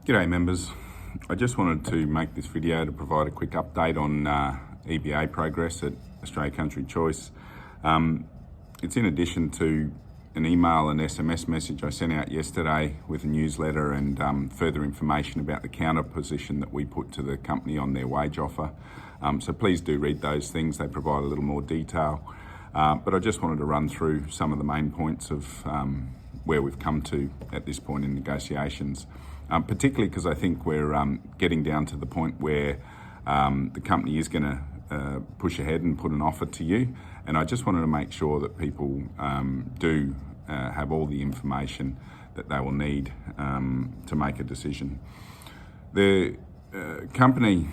G'day members. I just wanted to make this video to provide a quick update on EBA progress at Australia Country Choice. It's in addition to an email and SMS message I sent out yesterday with a newsletter and further information about the counter position that we put to the company on their wage offer. So please do read those things, they provide a little more detail. But I just wanted to run through some of the main points of where we've come to at this point in negotiations. Particularly because I think we're getting down to the point where the company is going to push ahead and put an offer to you. And I just wanted to make sure that people do have all the information that they will need to make a decision. The company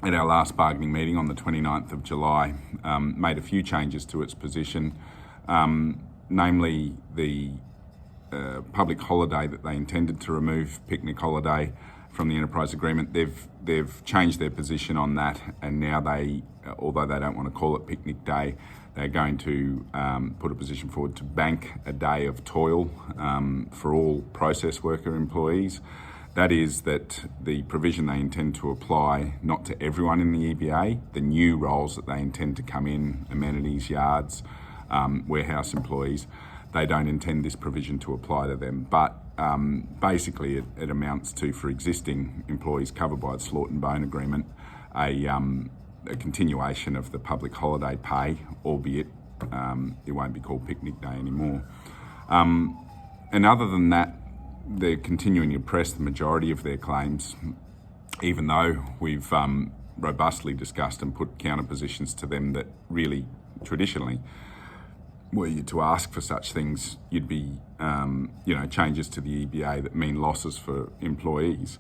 at our last bargaining meeting on the 29th of July made a few changes to its position, namely the public holiday that they intended to remove, picnic holiday, from the enterprise agreement. They've changed their position on that, and now they, although they don't want to call it picnic day, they're going to put a position forward to bank a day of toil for all process worker employees. That is that the provision they intend to apply not to everyone in the EBA, the new roles that they intend to come in, amenities, yards, warehouse employees, they don't intend this provision to apply to them. But basically it amounts to, for existing employees covered by the Slaughter and Bone agreement, a continuation of the public holiday pay, albeit it won't be called picnic day anymore. And other than that, they're continuing to press the majority of their claims, even though we've robustly discussed and put counter positions to them that really, traditionally, were you to ask for such things, you'd be, changes to the EBA that mean losses for employees,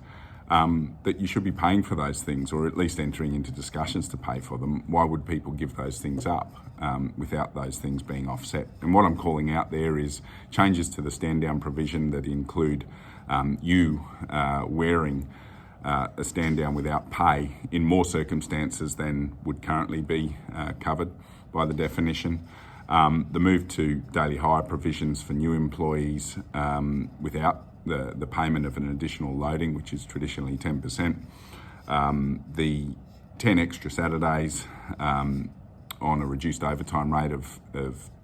that you should be paying for those things, or at least entering into discussions to pay for them. Why would people give those things up without those things being offset? And what I'm calling out there is changes to the stand-down provision that include you wearing a stand-down without pay in more circumstances than would currently be covered by the definition. The move to daily hire provisions for new employees without the payment of an additional loading, which is traditionally 10%. The 10 extra Saturdays on a reduced overtime rate of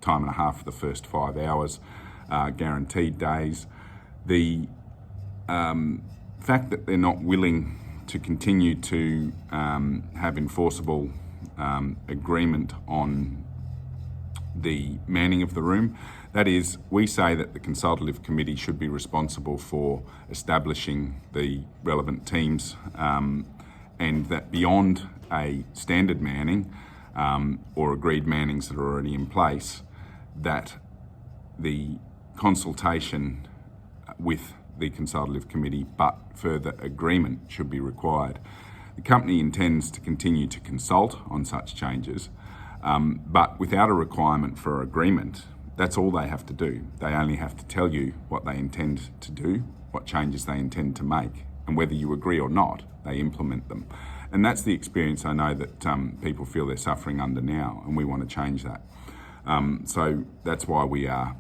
time and a half for the first 5 hours, guaranteed days. The fact that they're not willing to continue to have enforceable agreement on the manning of the room. That is, we say that the consultative committee should be responsible for establishing the relevant teams, and that beyond a standard manning or agreed mannings that are already in place, that the consultation with the consultative committee but further agreement should be required. The company intends to continue to consult on such changes, but without a requirement for agreement. That's all they have to do. They only have to tell you what they intend to do, what changes they intend to make, and whether you agree or not, they implement them. And that's the experience I know that people feel they're suffering under now, and we want to change that. So that's why we are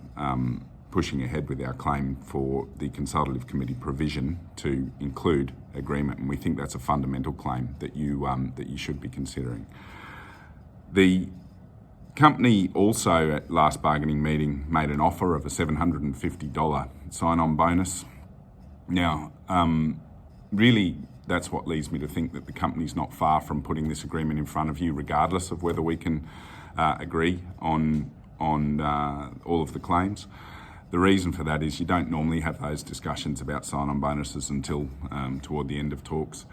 pushing ahead with our claim for the consultative committee provision to include agreement, and we think that's a fundamental claim that you should be considering. The company also at last bargaining meeting made an offer of a $750 sign-on bonus. Now, really, that's what leads me to think that the company's not far from putting this agreement in front of you, regardless of whether we can agree on all of the claims. The reason for that is you don't normally have those discussions about sign-on bonuses until toward the end of talks.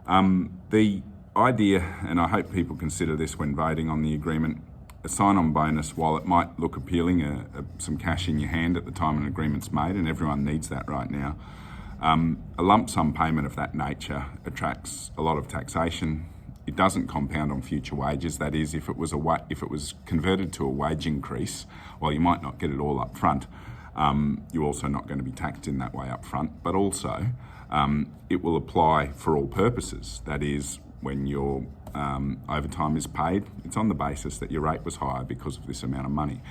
The idea, and I hope people consider this when voting on the agreement, a sign-on bonus, while it might look appealing, some cash in your hand at the time an agreement's made, and everyone needs that right now, a lump sum payment of that nature attracts a lot of taxation. It doesn't compound on future wages. That is, if it was converted to a wage increase, while you might not get it all up front, you're also not going to be taxed in that way up front, but also it will apply for all purposes. That is, when your overtime is paid, it's on the basis that your rate was higher because of this amount of money.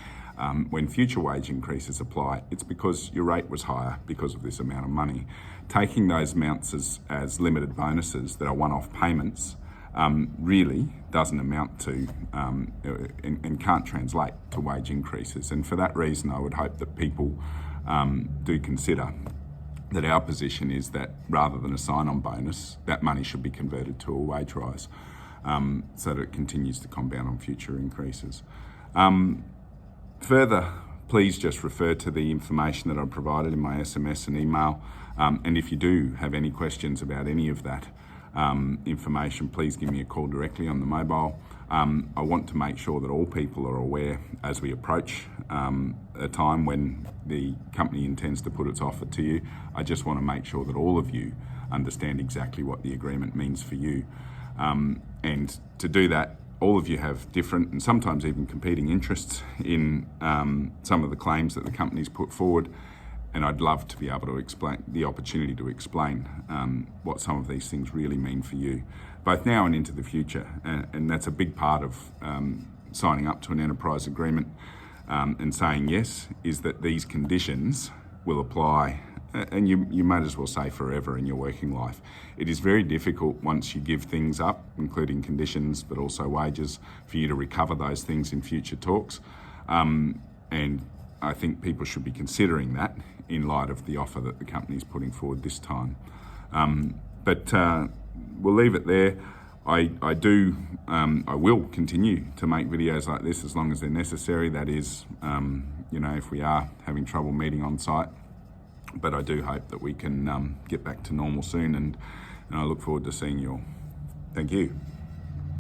when future wage increases apply, it's because your rate was higher because of this amount of money. Taking those amounts as limited bonuses that are one-off payments really doesn't amount to and can't translate to wage increases. And for that reason, I would hope that people do consider that our position is that rather than a sign-on bonus, that money should be converted to a wage rise so that it continues to compound on future increases. Further, please just refer to the information that I provided in my SMS and email. And if you do have any questions about any of that information, please give me a call directly on the mobile. I want to make sure that all people are aware as we approach a time when the company intends to put its offer to you. I just want to make sure that all of you understand exactly what the agreement means for you. And to do that, all of you have different and sometimes even competing interests in some of the claims that the company's put forward. And I'd love to be able to explain the opportunity to explain what some of these things really mean for you, both now and into the future. And that's a big part of signing up to an enterprise agreement and saying yes, is that these conditions will apply, and you might as well say forever in your working life. It is very difficult once you give things up, including conditions, but also wages, for you to recover those things in future talks. And I think people should be considering that in light of the offer that the company's putting forward this time. But we'll leave it there. I will continue to make videos like this as long as they're necessary. That is, if we are having trouble meeting on site. But I do hope that we can get back to normal soon, and I look forward to seeing you all. Thank you.